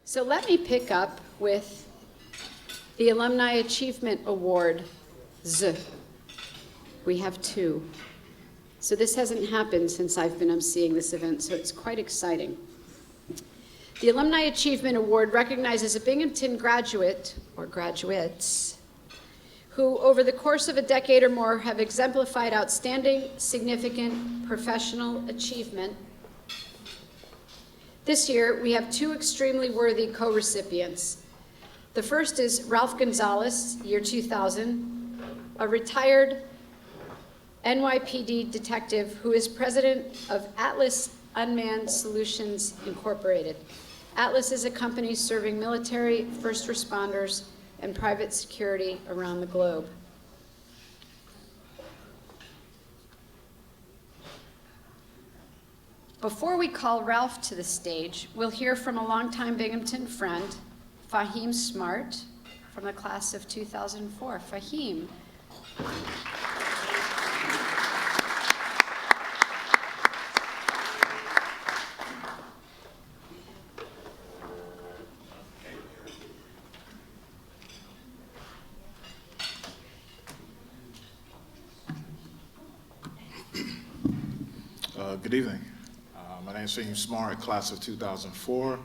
So let me pick up with the Alumni Achievement Award. We have two. So this hasn't happened since I've been emceeing this event, so it's quite exciting. The Alumni Achievement Award recognizes a Binghamton graduate, or graduates, who over the course of a decade or more have exemplified outstanding, significant professional achievement. This year, we have two extremely worthy co-recipients. The first is Ralph Gonzalez, year 2000, a retired NYPD detective who is president of Atlas Unmanned Solutions Incorporated. Atlas is a company serving military, first responders, and private security around the globe. Before we call Ralph to the stage, we'll hear from a longtime Binghamton friend, Fahim Smart, from the class of 2004. Fahim. Good evening. My name is Fahim Smart, class of 2004,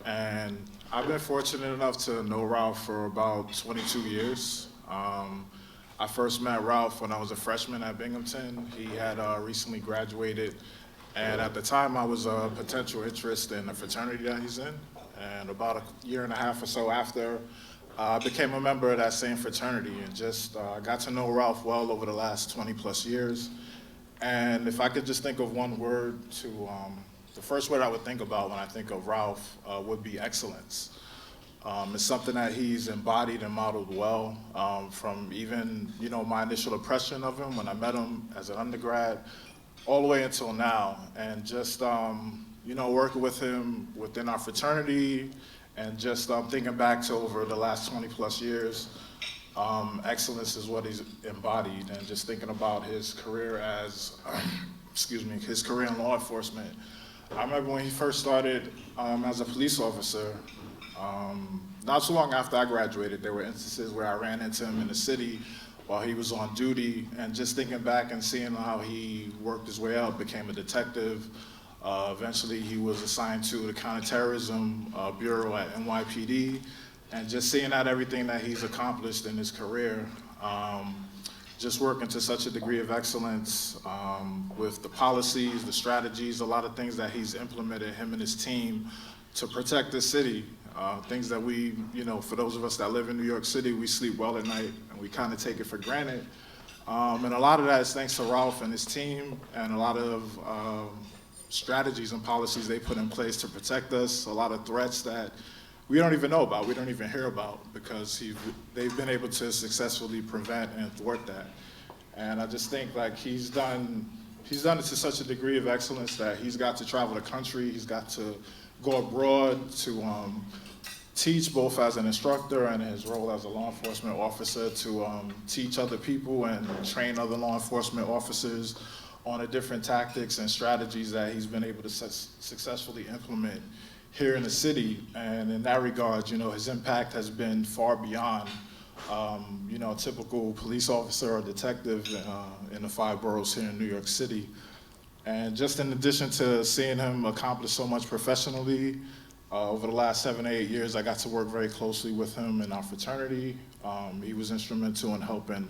and I've been fortunate enough to know Ralph for about 22 years. I first met Ralph when I was a freshman at Binghamton. He had recently graduated, and at the time I was a potential interest in the fraternity that he's in. And about a year and a half or so after, I became a member of that same fraternity and just got to know Ralph well over the last 20 plus years. And if I could just think of one word the first word I would think about when I think of Ralph would be excellence. It's something that he's embodied and modeled well from even, my initial impression of him when I met him as an undergrad all the way until now. And just, working with him within our fraternity and just thinking back to over the last 20 plus years, excellence is what he's embodied, and just thinking about his career as, his career in law enforcement. I remember when he first started as a police officer, not too long after I graduated, there were instances where I ran into him in the city while he was on duty, and just thinking back and seeing how he worked his way up, became a detective. Eventually he was assigned to the Counterterrorism Bureau at NYPD. And just seeing out everything that he's accomplished in his career, just working to such a degree of excellence with the policies, the strategies, a lot of things that he's implemented, him and his team, to protect the city. Things that we, for those of us that live in New York City, we sleep well at night and we kind of take it for granted. And a lot of that is thanks to Ralph and his team, and a lot of strategies and policies they put in place to protect us, a lot of threats that we don't even know about, we don't even hear about, because they've been able to successfully prevent and thwart that. And I just think he's done it to such a degree of excellence that he's got to travel the country, he's got to go abroad to teach, both as an instructor and in his role as a law enforcement officer, to teach other people and train other law enforcement officers on the different tactics and strategies that he's been able to successfully implement here in the city. And in that regard, his impact has been far beyond, a typical police officer or detective in the 5 boroughs here in New York City. And just in addition to seeing him accomplish so much professionally, over the last 7 to 8 years, I got to work very closely with him in our fraternity. He was instrumental in helping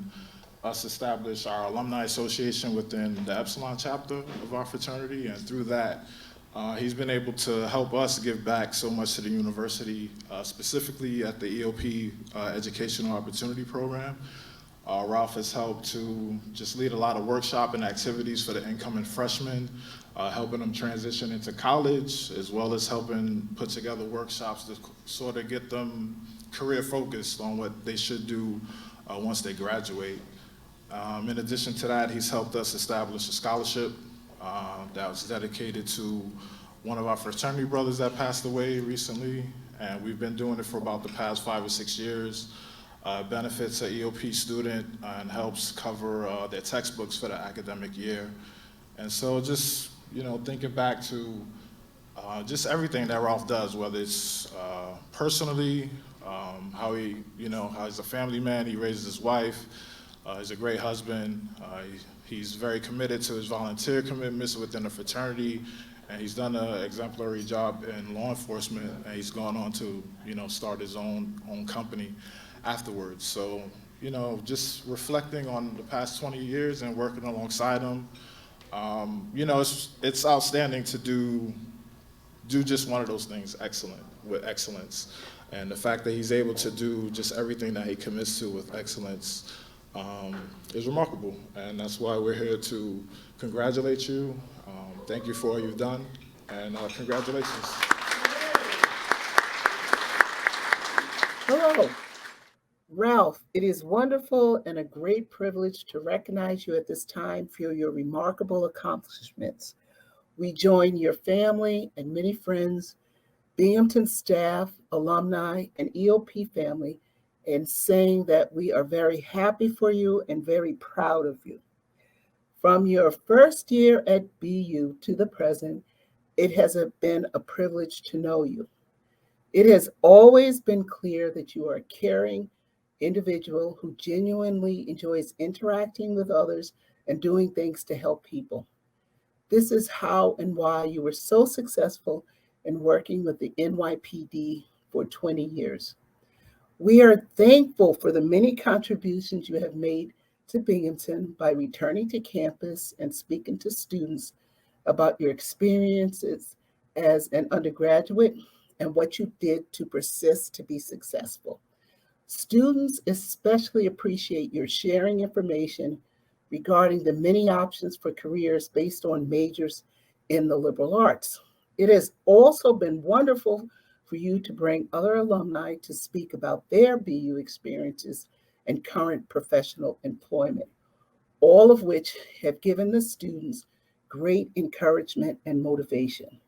us establish our Alumni Association within the Epsilon chapter of our fraternity, and through that, he's been able to help us give back so much to the university, specifically at the EOP Educational Opportunity Program. Ralph has helped to just lead a lot of workshop and activities for the incoming freshmen, helping them transition into college, as well as helping put together workshops to sort of get them career focused on what they should do once they graduate. In addition to that, he's helped us establish a scholarship that was dedicated to one of our fraternity brothers that passed away recently, and we've been doing it for about the past 5 or 6 years. Benefits an EOP student and helps cover their textbooks for the academic year. And so just, thinking back to just everything that Ralph does, whether it's personally, how he, how he's a family man, he raises his wife, he's a great husband, he's very committed to his volunteer commitments within the fraternity, and he's done an exemplary job in law enforcement, and he's gone on to, start his own company afterwards. So, just reflecting on the past 20 years and working alongside him, it's outstanding to do just one of those things with excellence. And the fact that he's able to do just everything that he commits to with excellence is remarkable. And that's why we're here to congratulate you. Thank you for all you've done, and congratulations. Hello, Ralph. It is wonderful and a great privilege to recognize you at this time for your remarkable accomplishments. We join your family and many friends, Binghamton staff, alumni, and EOP family in saying that we are very happy for you and very proud of you. From your first year at BU to the present, it has been a privilege to know you. It has always been clear that you are a caring individual who genuinely enjoys interacting with others and doing things to help people. This is how and why you were so successful in working with the NYPD for 20 years. We are thankful for the many contributions you have made to Binghamton by returning to campus and speaking to students about your experiences as an undergraduate and what you did to persist to be successful. Students especially appreciate your sharing information regarding the many options for careers based on majors in the liberal arts. It has also been wonderful for you to bring other alumni to speak about their BU experiences and current professional employment, all of which have given the students great encouragement and motivation.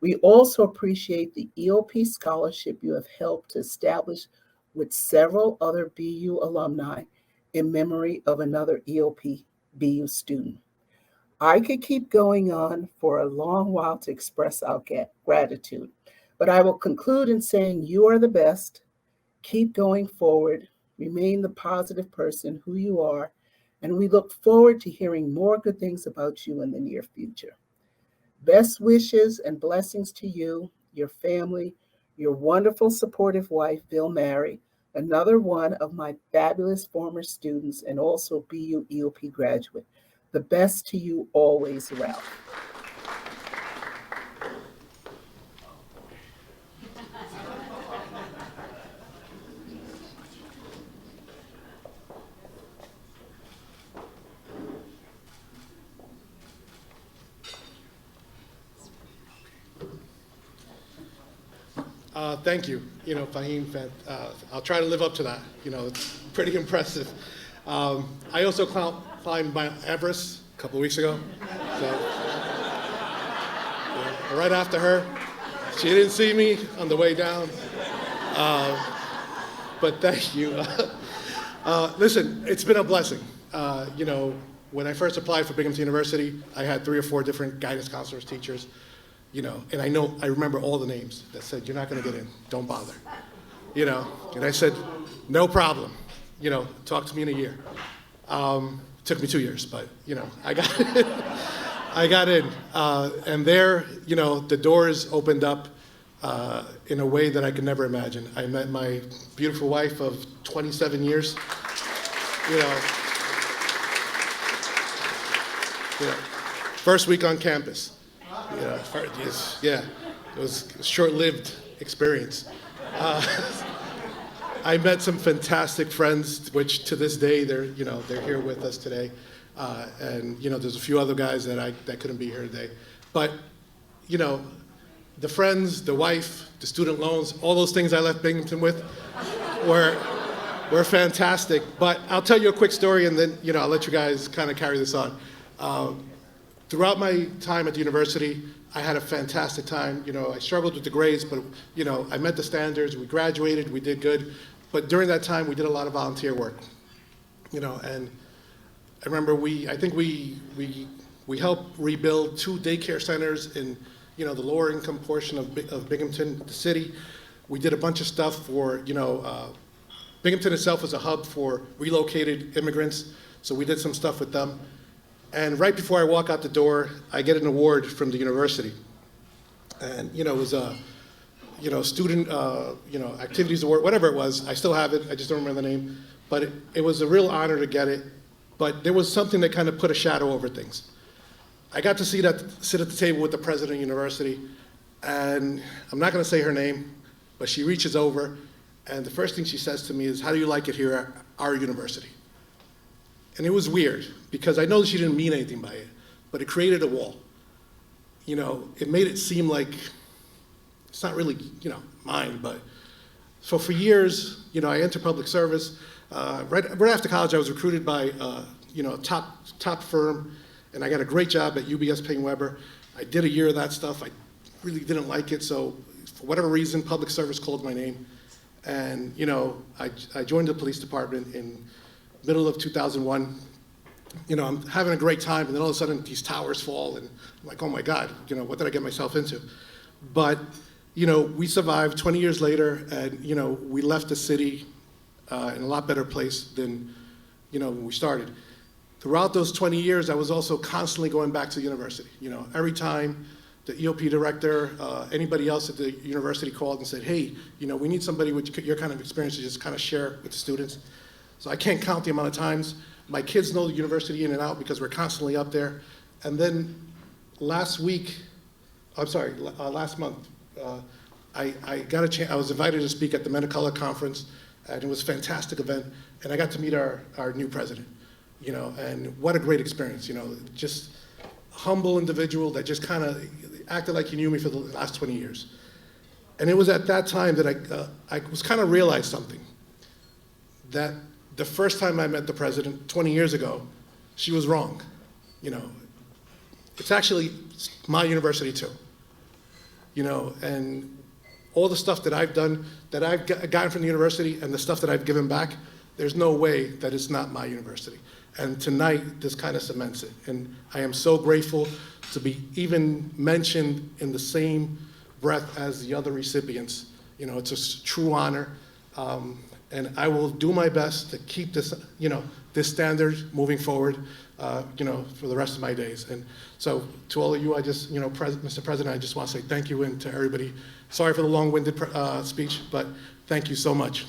We also appreciate the EOP scholarship you have helped to establish with several other BU alumni in memory of another EOP BU student. I could keep going on for a long while to express our gratitude, but I will conclude in saying you are the best. Keep going forward. Remain the positive person who you are, and we look forward to hearing more good things about you in the near future. Best wishes and blessings to you, your family, your wonderful supportive wife, Bill Mary, another one of my fabulous former students and also BU EOP graduate. The best to you always, Ralph. Thank you, Fahim. I'll try to live up to that. It's pretty impressive. I also climbed Mount Everest a couple of weeks ago. So, right after her, she didn't see me on the way down. But thank you. Listen, it's been a blessing. When I first applied for Binghamton University, I had 3 or 4 different guidance counselors, teachers. And I remember all the names that said, "You're not going to get in, don't bother." And I said, "No problem, talk to me in a year." Took me 2 years, but, I got it. I got in. And there, the doors opened up in a way that I could never imagine. I met my beautiful wife of 27 years. First week on campus. It was a short-lived experience. I met some fantastic friends, which to this day they're here with us today, and there's a few other guys that couldn't be here today, but the friends, the wife, the student loans, all those things I left Binghamton with were fantastic. But I'll tell you a quick story, and then I'll let you guys kind of carry this on. Throughout my time at the university, I had a fantastic time. I struggled with the grades, but I met the standards. We graduated, we did good. But during that time, we did a lot of volunteer work. And I remember we helped rebuild 2 daycare centers in you know, the lower income portion of Binghamton, the city. We did a bunch of stuff for, you know, Binghamton itself was a hub for relocated immigrants, so we did some stuff with them. And right before I walk out the door, I get an award from the university. And, you know, it was a, you know, student, you know, activities award, whatever it was. I still have it, I just don't remember the name. But it was a real honor to get it. But there was something that kind of put a shadow over things. I got to sit at the table with the president of the university, and I'm not gonna say her name, but she reaches over, and the first thing she says to me is, "How do you like it here at our university?" And it was weird, because I know that she didn't mean anything by it, but it created a wall. You know, it made it seem like it's not really, you know, mine, but. So for years, you know, I entered public service. Right after college, I was recruited by, you know, a top firm, and I got a great job at UBS Payne Weber. I did a year of that stuff. I really didn't like it, so for whatever reason, public service called my name. And, you know, I joined the police department in middle of 2001. You know, I'm having a great time, and then all of a sudden, these towers fall, and I'm like, oh my God, you know, what did I get myself into? But, you know, we survived 20 years later, and, you know, we left the city in a lot better place than, you know, when we started. Throughout those 20 years, I was also constantly going back to the university. You know, every time the EOP director, anybody else at the university called and said, hey, you know, we need somebody with your kind of experience to just kind of share with the students. So I can't count the amount of times. My kids know the university in and out because we're constantly up there. And then last month, I got a chance, I was invited to speak at the Men of Color Conference, and it was a fantastic event, and I got to meet our new president, you know, and what a great experience, you know, just a humble individual that just kind of acted like he knew me for the last 20 years. And it was at that time that I was kind of realized something, that the first time I met the president 20 years ago, she was wrong, you know. It's actually my university too, you know, and all the stuff that I've done, that I've gotten from the university and the stuff that I've given back, there's no way that it's not my university. And tonight, this kind of cements it. And I am so grateful to be even mentioned in the same breath as the other recipients. You know, it's a true honor. And I will do my best to keep this, you know, this standard moving forward, you know, for the rest of my days. And so to all of you, I just, you know, Mr. President, I just want to say thank you, and to everybody. Sorry for the long-winded speech, but thank you so much.